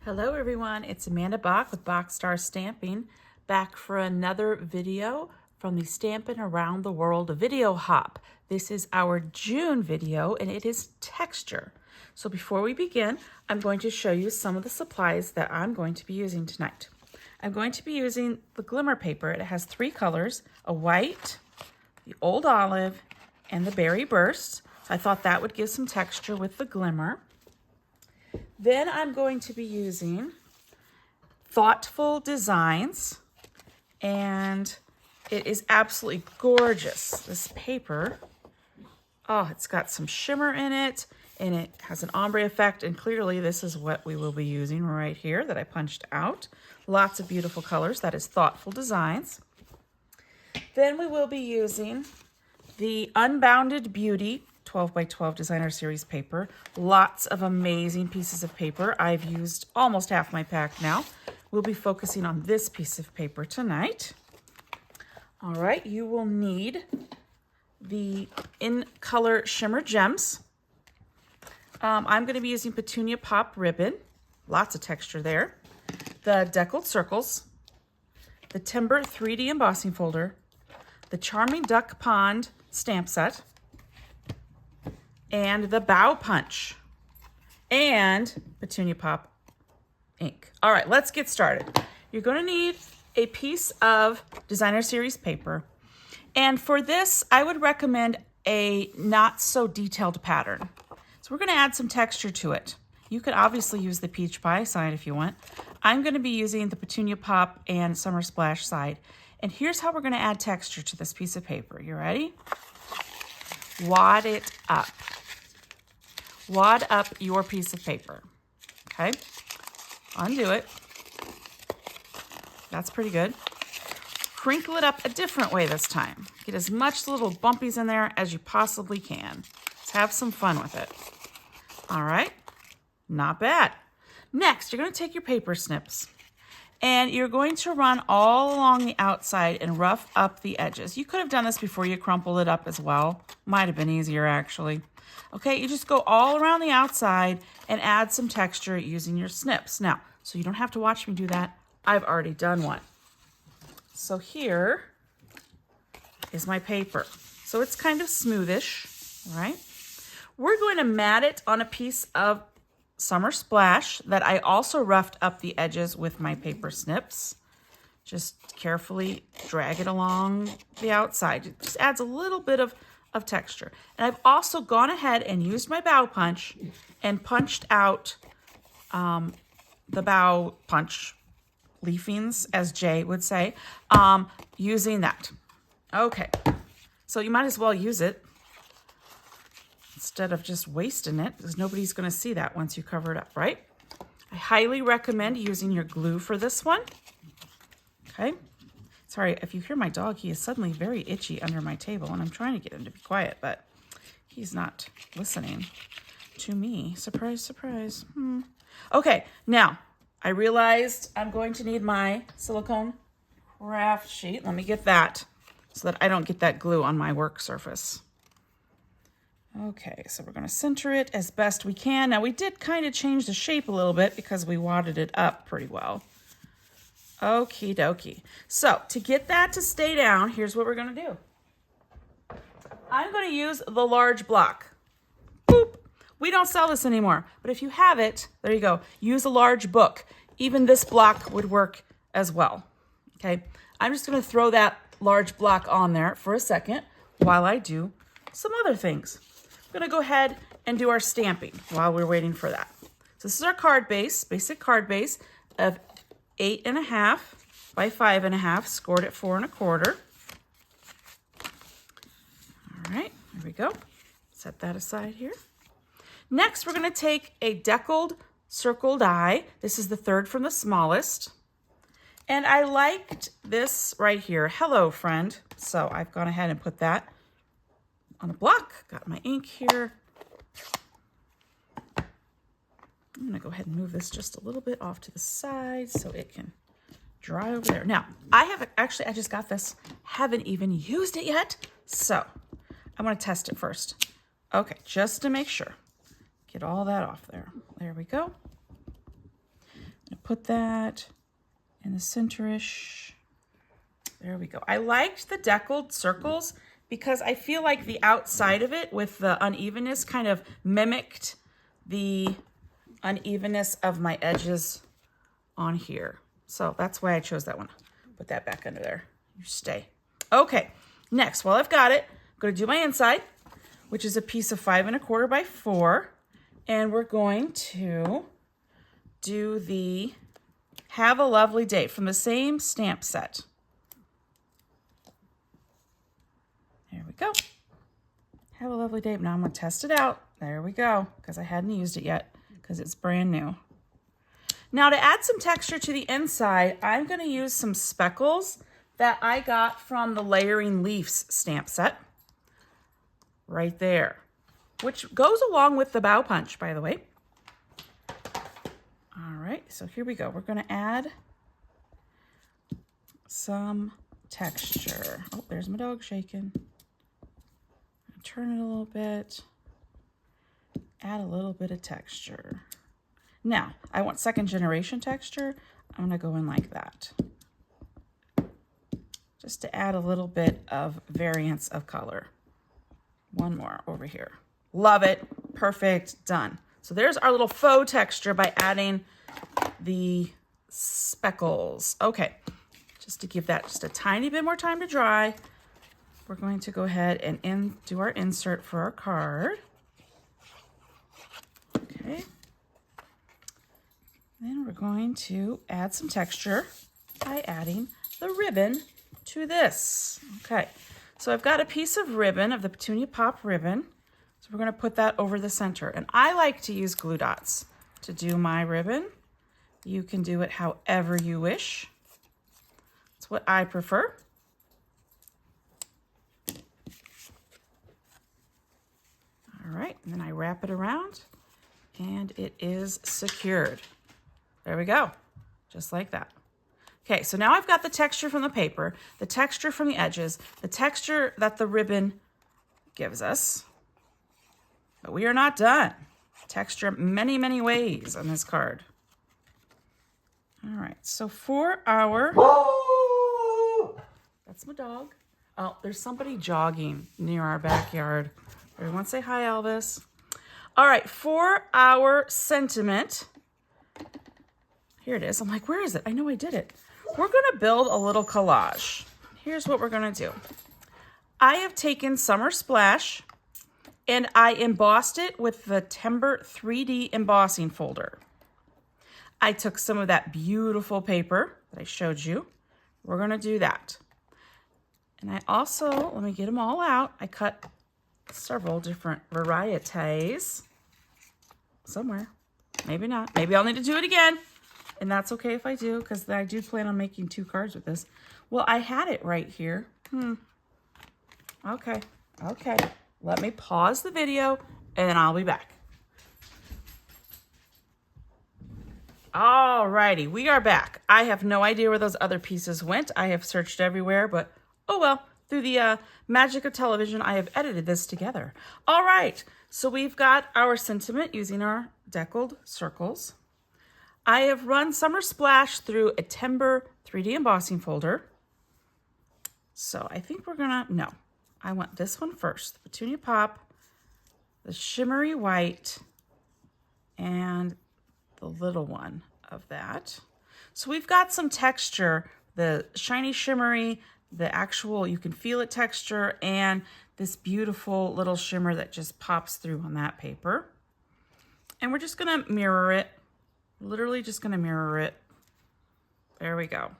Hello everyone, it's Amanda Bach with BachStar Stamping, back for another video from the Stampin' Around the World video hop. This is our June video and it is texture. So before we begin, I'm going to show you some of the supplies that I'm going to be using tonight. I'm going to be using the glimmer paper. It has three colors, a white, the old olive, and the berry burst. So I thought that would give some texture with the glimmer. Then I'm going to be using Thoughtful Designs, and it is absolutely gorgeous, this paper. Oh, it's got some shimmer in it, and it has an ombre effect, and clearly this is what we will be using right here that I punched out. Lots of beautiful colors. That is Thoughtful Designs. Then we will be using the Unbounded Beauty 12 by 12 designer series paper. Lots of amazing pieces of paper. I've used almost half my pack now. We'll be focusing on this piece of paper tonight. All right, you will need the In Color Shimmer Gems. I'm going to be using Petunia Pop Ribbon. Lots of texture there. The Deckled Circles. The Timber 3D Embossing Folder. The Charming Duck Pond Stamp Set. And the Bow Punch, and Petunia Pop ink. All right, let's get started. You're going to need a piece of designer series paper. And for this, I would recommend a not so detailed pattern. So we're going to add some texture to it. You could obviously use the Peach Pie side if you want. I'm going to be using the Petunia Pop and Summer Splash side. And here's how we're going to add texture to this piece of paper. You ready? Wad it up. Wad up your piece of paper, okay? Undo it. That's pretty good. Crinkle it up a different way this time. Get as much little bumpies in there as you possibly can. Let's have some fun with it. All right, not bad. Next, you're gonna take your paper snips and you're going to run all along the outside and rough up the edges. You could have done this before you crumpled it up as well. Might have been easier actually. Okay, you just go all around the outside and add some texture using your snips. Now, so you don't have to watch me do that. I've already done one. So here is my paper. So it's kind of smoothish, all right? We're going to mat it on a piece of Summer Splash that I also roughed up the edges with my paper snips. Just carefully drag it along the outside. It just adds a little bit of texture. And I've also gone ahead and used my bow punch and punched out the bow punch leafings, as Jay would say, using that. Okay, so you might as well use it instead of just wasting it, because nobody's going to see that once you cover it up, right? I highly recommend using your glue for this one. Okay. Sorry, if you hear my dog, he is suddenly very itchy under my table, and I'm trying to get him to be quiet, but he's not listening to me. Surprise, surprise. Okay, now, I realized I'm going to need my silicone craft sheet. Let me get that so that I don't get that glue on my work surface. Okay, so we're going to center it as best we can. Now, we did kind of change the shape a little bit because we wadded it up pretty well. Okie dokie. So to get that to stay down, here's what we're going to do. I'm going to use the large block. Boop. We don't sell this anymore, but if you have it, there you go. Use a large book. Even this block would work as well. Okay. I'm just going to throw that large block on there for a second while I do some other things. I'm going to go ahead and do our stamping while we're waiting for that. So this is our card base, basic card base of 8.5 by 5.5, scored at 4 1/4. All right, here we go. Set that aside here. Next, we're going to take a deckled circle die. This is the third from the smallest. And I liked this right here, Hello Friend. So I've gone ahead and put that on a block. Got my ink here. I'm going to go ahead and move this just a little bit off to the side so it can dry over there. Now, I just got this. Haven't even used it yet. So I'm going to test it first. Okay, just to make sure. Get all that off there. There we go. put that in the center-ish. There we go. I liked the deckled circles because I feel like the outside of it with the unevenness kind of mimicked the unevenness of my edges on here. So that's why I chose that one. Put that back under there. You stay. Okay, next, while I've got it, I'm going to do my inside, which is a piece of 5 1/4 by 4. And we're going to do the Have a Lovely Day from the same stamp set. There we go. Have a lovely day. Now I'm going to test it out. There we go, because I hadn't used it yet because it's brand new. Now to add some texture to the inside, I'm going to use some speckles that I got from the Layering Leaves stamp set. Right there. Which goes along with the bow punch, by the way. All right, so here we go. We're going to add some texture. Oh, there's my dog shaking. Turn it a little bit. Add a little bit of texture. Now, I want second generation texture. I'm going to go in like that. Just to add a little bit of variance of color. One more over here. Love it. Perfect. Done. So there's our little faux texture by adding the speckles. Okay. Just to give that just a tiny bit more time to dry, we're going to go ahead and do our insert for our card. Okay. Then we're going to add some texture by adding the ribbon to this. Okay. So I've got a piece of ribbon, of the Petunia Pop ribbon. So we're going to put that over the center. And I like to use glue dots to do my ribbon. You can do it however you wish. It's what I prefer. All right, and then I wrap it around and it is secured. There we go, just like that. Okay, so now I've got the texture from the paper, the texture from the edges, the texture that the ribbon gives us. But we are not done. Texture many, many ways on this card. All right, so for our... That's my dog. Oh, there's somebody jogging near our backyard. Everyone say hi, Elvis. All right, for our sentiment, here it is. I'm like, where is it? I know I did it. We're going to build a little collage. Here's what we're going to do. I have taken Summer Splash and I embossed it with the Timber 3D embossing folder. I took some of that beautiful paper that I showed you. We're going to do that. And I also, let me get them all out. I cut several different varieties somewhere. Maybe not. Maybe I'll need to do it again. And that's okay if I do, because I do plan on making 2 cards with this. Well, I had it right here. Okay. Let me pause the video and I'll be back. Alrighty, we are back. I have no idea where those other pieces went. I have searched everywhere, but oh well. Through the magic of television, I have edited this together. All right, so we've got our sentiment using our deckled circles. I have run Summer Splash through a Timber 3D embossing folder. So I think we're gonna, no, I want this one first. The Petunia Pop, the shimmery white, and the little one of that. So we've got some texture, the shiny shimmery, the actual, you can feel it texture, and this beautiful little shimmer that just pops through on that paper. And we're just gonna mirror it, literally just gonna mirror it. There we go,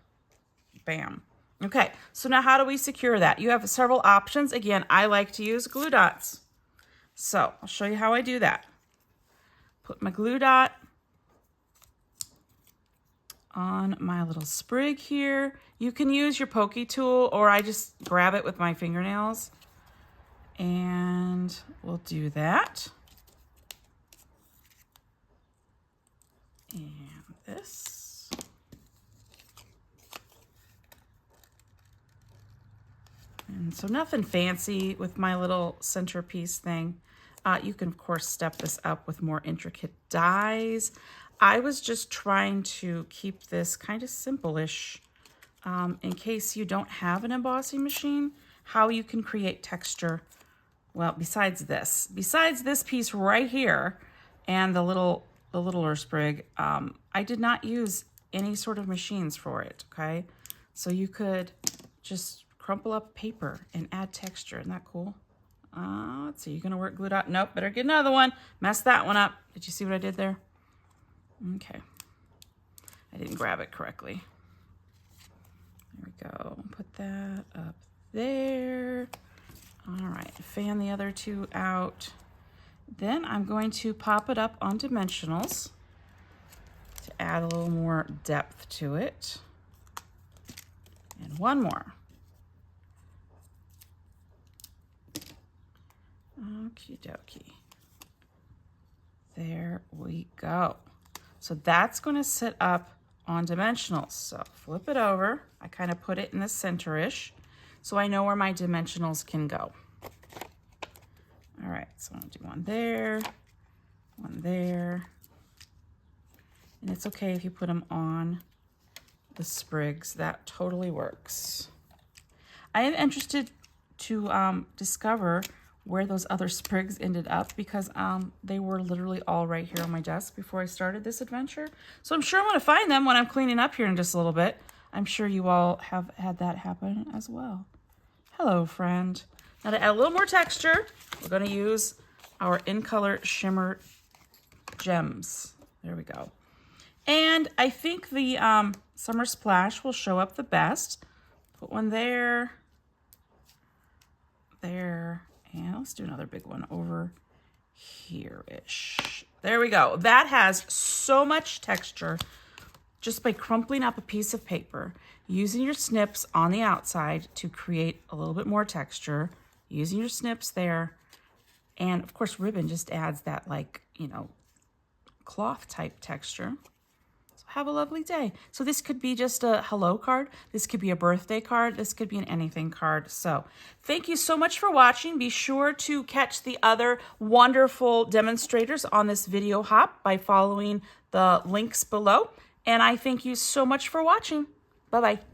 bam. Okay, so now how do we secure that? You have several options. Again, I like to use glue dots. So I'll show you how I do that. Put my glue dot on my little sprig here. You can use your pokey tool, or I just grab it with my fingernails. And we'll do that. And this. And so nothing fancy with my little centerpiece thing. You can, of course, step this up with more intricate dies. I was just trying to keep this kind of simple-ish in case you don't have an embossing machine, how you can create texture. Well, besides this piece right here and the littler sprig, I did not use any sort of machines for it, okay? So you could just crumple up paper and add texture. Isn't that cool? Let's see, you're gonna work glued out. Nope, better get another one. Messed that one up. Did you see what I did there? Okay. I didn't grab it correctly. There we go. Put that up there. All right, fan the other two out. Then I'm going to pop it up on dimensionals to add a little more depth to it. And one more. Okie dokie. There we go. So that's going to sit up on dimensionals. So flip it over. I kind of put it in the center-ish so I know where my dimensionals can go. All right, so I'm going to do one there, one there. And it's okay if you put them on the sprigs. That totally works. I am interested to discover where those other sprigs ended up because they were literally all right here on my desk before I started this adventure. So I'm sure I'm going to find them when I'm cleaning up here in just a little bit. I'm sure you all have had that happen as well. Hello, friend. Now to add a little more texture, we're going to use our In Color Shimmer Gems. There we go. And I think the Summer Splash will show up the best. Put one there, there, and let's do another big one over here-ish. There we go. That has so much texture just by crumpling up a piece of paper, using your snips on the outside to create a little bit more texture, using your snips there, and of course ribbon just adds that, like, you know, cloth type texture. So have a lovely day. So this could be just a hello card, this could be a birthday card, this could be an anything card. So thank you so much for watching. Be sure to catch the other wonderful demonstrators on this video hop by following the links below. And I thank you so much for watching. Bye-bye.